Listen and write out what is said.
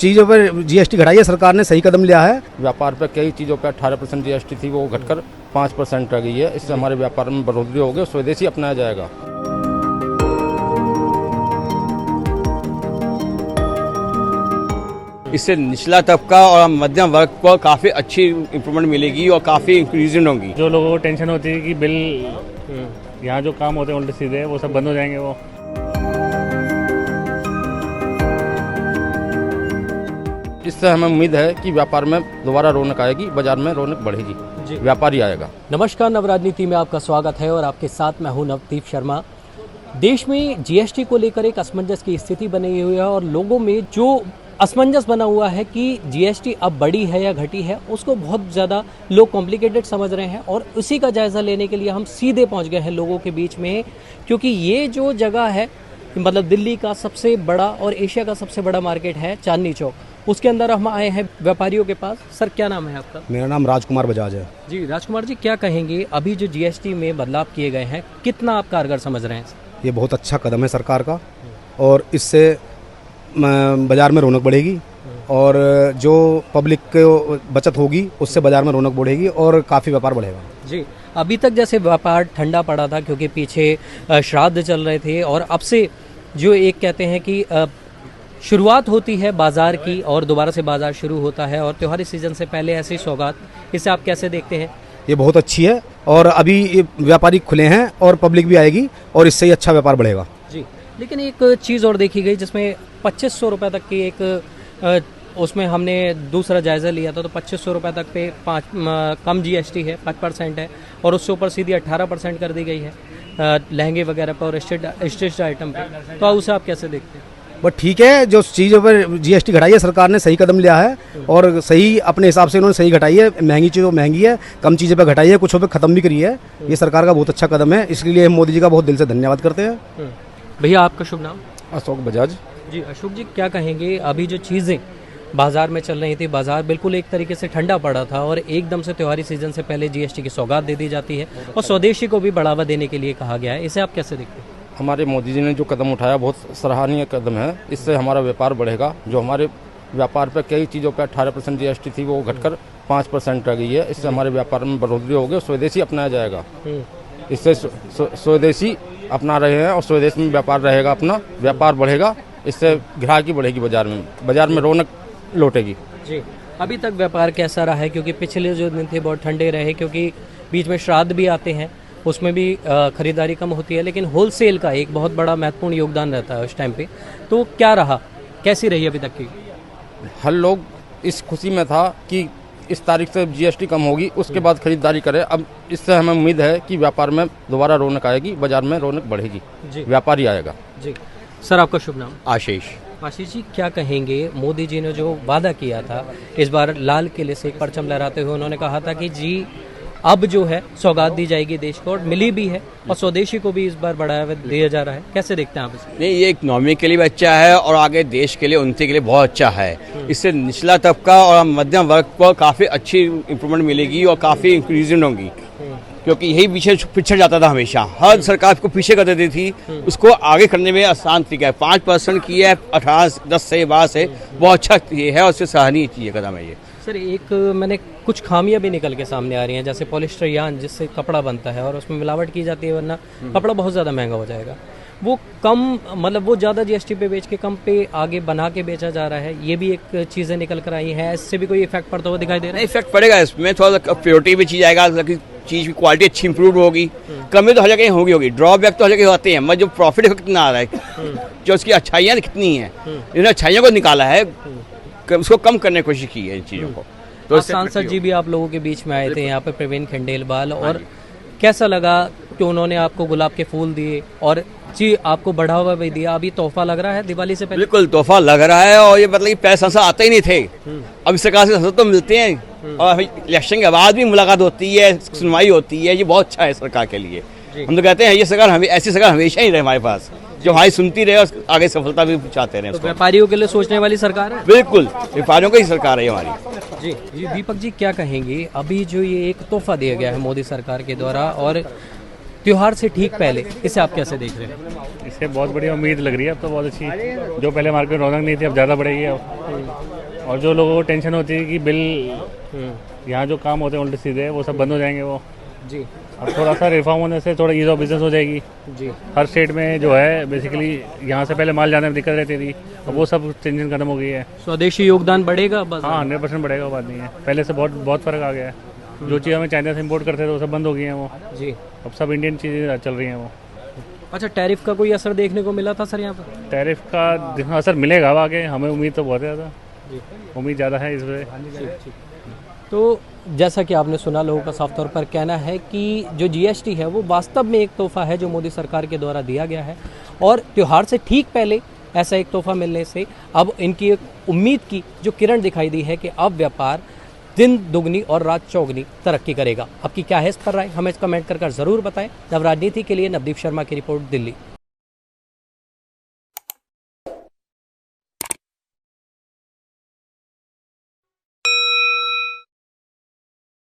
चीज़ों पर जीएसटी घटाई है सरकार ने, सही कदम लिया है। व्यापार पर कई चीज़ों पर 18% जीएसटी थी, वो घटकर 5% रह गई है। इससे हमारे व्यापार में बढ़ोतरी होगी, स्वदेशी अपनाया जाएगा। इससे निचला तबका और मध्यम वर्ग को काफ़ी अच्छी इम्प्रूवमेंट मिलेगी और काफ़ी इंक्रीजमेंट होंगी। जो लोगों को टेंशन होती है कि बिल यहाँ जो काम होते हैं उल्टे सीधे, वो सब बंद हो जाएंगे। वो इससे हमें उम्मीद है कि व्यापार में दोबारा रौनक आएगी, बाजार में रौनक बढ़ेगी, व्यापारी आएगा। नमस्कार, नवराजनीति में आपका स्वागत है और आपके साथ मैं हूं नवदीप शर्मा। देश में जीएसटी को लेकर एक असमंजस की स्थिति बनी हुई है और लोगों में जो असमंजस बना हुआ है कि जीएसटी अब बढ़ी है या घटी है, उसको बहुत ज़्यादा लोग कॉम्प्लिकेटेड समझ रहे हैं। और उसी का जायज़ा लेने के लिए हम सीधे पहुंच गए हैं लोगों के बीच में, क्योंकि ये जो जगह है, मतलब दिल्ली का सबसे बड़ा और एशिया का सबसे बड़ा मार्केट है चांदनी चौक, उसके अंदर हम आए हैं व्यापारियों के पास। सर, क्या नाम है आपका? मेरा नाम राजकुमार बजाज है। जी राजकुमार जी, क्या कहेंगे अभी जो जीएसटी में बदलाव किए गए हैं, कितना आप कारगर समझ रहे हैं? ये बहुत अच्छा कदम है सरकार का और इससे बाज़ार में रौनक बढ़ेगी और जो पब्लिक को बचत होगी उससे बाज़ार में रौनक बढ़ेगी और काफ़ी व्यापार बढ़ेगा। जी, अभी तक जैसे व्यापार ठंडा पड़ा था क्योंकि पीछे श्राद्ध चल रहे थे और अब से जो एक कहते हैं कि शुरुआत होती है बाज़ार की और दोबारा से बाज़ार शुरू होता है और त्योहारी सीज़न से पहले ऐसी सौगात, इसे आप कैसे देखते हैं? ये बहुत अच्छी है और अभी व्यापारी खुले हैं और पब्लिक भी आएगी और इससे ही अच्छा व्यापार बढ़ेगा। जी, लेकिन एक चीज़ और देखी गई जिसमें 2500 रुपये तक की एक उसमें हमने दूसरा जायज़ा लिया था, तो 2500 रुपये तक पे कम जीएसटी है, 5% है और उससे ऊपर सीधी 18% कर दी गई है लहंगे वगैरह पर और स्टिच्ड आइटम पे। तो उसे आप कैसे देखते हैं? बट ठीक है, जो चीज़ों पर जीएसटी घटाई है सरकार ने, सही कदम लिया है और सही अपने हिसाब से उन्होंने सही घटाई है। महंगी चीज़ों महंगी है, कम चीज़ों पे घटाई है, कुछ पे ख़त्म भी करी है। ये सरकार का बहुत अच्छा कदम है, इसलिए हम मोदी जी का बहुत दिल से धन्यवाद करते हैं। भैया, आपका शुभ नाम? अशोक बजाज। जी अशोक जी, क्या कहेंगे अभी जो चीज़ें बाज़ार में चल रही थी, बाज़ार बिल्कुल एक तरीके से ठंडा पड़ा था और एकदम से त्योहारी सीज़न से पहले जीएसटी की सौगात दे दी जाती है और स्वदेशी को भी बढ़ावा देने के लिए कहा गया है, इसे आप कैसे देखते हैं? हमारे मोदी जी ने जो कदम उठाया बहुत सराहनीय कदम है। इससे हमारा व्यापार बढ़ेगा। जो हमारे व्यापार पर कई चीज़ों पर 18% जीएसटी थी, वो घटकर 5% रह गई है। इससे हमारे व्यापार में बढ़ोतरी होगी, स्वदेशी अपनाया जाएगा। इससे स्वदेशी अपना रहे हैं और स्वदेश में व्यापार रहेगा, अपना व्यापार बढ़ेगा, इससे ग्राहकी बढ़ेगी, बाजार में रौनक लौटेगी। जी, अभी तक व्यापार कैसा रहा है? क्योंकि पिछले जो दिन थे बहुत ठंडे रहे, क्योंकि बीच में श्राद्ध भी आते हैं, उसमें भी खरीदारी कम होती है, लेकिन होलसेल का एक बहुत बड़ा महत्वपूर्ण योगदान रहता है उस टाइम पे। तो क्या रहा, कैसी रही अभी तक की? हर लोग इस खुशी में था कि इस तारीख से जीएसटी कम होगी, उसके बाद खरीदारी करें। अब इससे हमें उम्मीद है कि व्यापार में दोबारा रौनक आएगी, बाजार में रौनक बढ़ेगी, व्यापारी आएगा। जी सर, आपका शुभ नाम? आशीष। आशीष जी, क्या कहेंगे मोदी जी ने जो वादा किया था इस बार लाल किले से एक परचम लहराते हुए, उन्होंने कहा था कि जी अब जो है सौगात दी जाएगी देश को और मिली भी है और स्वदेशी को भी इस बार बढ़ावा दिया जा रहा है, कैसे देखते हैं आप इसे? नहीं, ये इकोनॉमी के लिए भी अच्छा है और आगे देश के लिए, उन्नति के लिए बहुत अच्छा है। इससे निचला तबका और मध्यम वर्ग को काफ़ी अच्छी इम्प्रूवमेंट मिलेगी और काफ़ी इंक्रीजमेंट होगी, क्योंकि यही पीछे पिछड़ जाता था हमेशा। हर सरकार को पीछे कर देती थी, उसको आगे करने में आसान तरीका है। 5% की है 10 से 12 से, बहुत अच्छा ये है और उससे सराहनीय चीज़ कदम है ये। सर, एक मैंने कुछ खामियां भी निकल के सामने आ रही हैं, जैसे पॉलिस्टर यान जिससे कपड़ा बनता है और उसमें मिलावट की जाती है, वरना कपड़ा बहुत ज़्यादा महंगा हो जाएगा। वो कम, मतलब वो ज़्यादा जीएसटी पे बेच के कम पे आगे बना के बेचा जा रहा है, ये भी एक चीज़ें निकल कर आई हैं। इससे भी कोई इफेक्ट पड़ता हुआ दिखाई दे रहा है? इफेक्ट पड़ेगा इसमें, थोड़ा सा प्योरिटी भी चीज़ आएगा, चीज़ की क्वालिटी अच्छी इंप्रूव होगी। कमी तो हर जगह होगी, ड्रॉबैक तो हर जगह होते हैं, मगर जो प्रॉफिट कितना आ रहा है, जो उसकी अच्छाइयाँ कितनी हैं, इन्होंने अच्छाइयों को निकाला है, उसको कम करने की कोशिश की है इन चीज़ों को। तो सांसद जी भी आप लोगों के बीच में आए थे यहाँ पे, प्रवीण खंडेलवाल, और कैसा लगा कि उन्होंने आपको गुलाब के फूल दिए और जी आपको बढ़ावा भी दिया? अभी तोहफा लग रहा है दिवाली से पहले? बिल्कुल तोहफा लग रहा है और ये मतलब पैसा सांसद आते ही नहीं थे, अब सरकार से सांसद तो मिलते हैं और इलेक्शन के बाद भी मुलाकात होती है, सुनवाई होती है। ये बहुत अच्छा है सरकार के लिए। हम तो कहते हैं ये सरकार हमें, ऐसी सरकार हमेशा ही रहे हमारे पास, जो हमारी सुनती रहे और आगे सफलता भी चाहते रहे। तो व्यापारियों के लिए सोचने वाली सरकार है? बिल्कुल, व्यापारियों की सरकार है हमारी। जी जी, दीपक जी, क्या कहेंगे अभी जो ये एक तोहफा दिया गया है मोदी सरकार के द्वारा और त्योहार से ठीक पहले, इसे आप कैसे देख रहे हैं? इससे बहुत बढ़िया उम्मीद लग रही है अब तो, बहुत अच्छी। जो पहले मार्केट में रौनक नहीं थी, अब ज़्यादा बढ़ेगी। अब और जो लोगों को टेंशन होती है कि बिल यहाँ जो काम होते हैं उल्टे सीधे वो सब बंद हो जाएंगे वो। जी अब थोड़ा सा रिफॉर्म होने से थोड़ा ईज ऑफ बिजनेस हो जाएगी। जी हर स्टेट में जो है बेसिकली यहाँ से पहले माल जाने में दिक्कत रहती थी, अब वो सब टेंशन खत्म हो गई है। स्वदेशी योगदान बढ़ेगा बस। हाँ 100% बढ़ेगा, वो बात नहीं है। पहले से बहुत फ़र्क आ गया है। जो चीज़ हमें चाइना से इम्पोर्ट करते थे वो सब बंद हो गई हैं वो। जी अब सब इंडियन चीज़ें चल रही हैं वो। अच्छा, टैरिफ का कोई असर देखने को मिला था सर यहाँ पर? टैरिफ का असर मिलेगा अब आगे, हमें उम्मीद तो बहुत ज़्यादा, उम्मीद ज़्यादा है इस वजह। तो जैसा कि आपने सुना, लोगों का साफ तौर पर कहना है कि जो जीएसटी है वो वास्तव में एक तोहफा है जो मोदी सरकार के द्वारा दिया गया है, और त्यौहार से ठीक पहले ऐसा एक तोहफा मिलने से अब इनकी एक उम्मीद की जो किरण दिखाई दी है कि अब व्यापार दिन दुगनी और रात चौगनी तरक्की करेगा। आपकी क्या है इस पर राय, हमें कमेंट कर ज़रूर बताएं। नव राजनीति के लिए नवदीप शर्मा की रिपोर्ट, दिल्ली।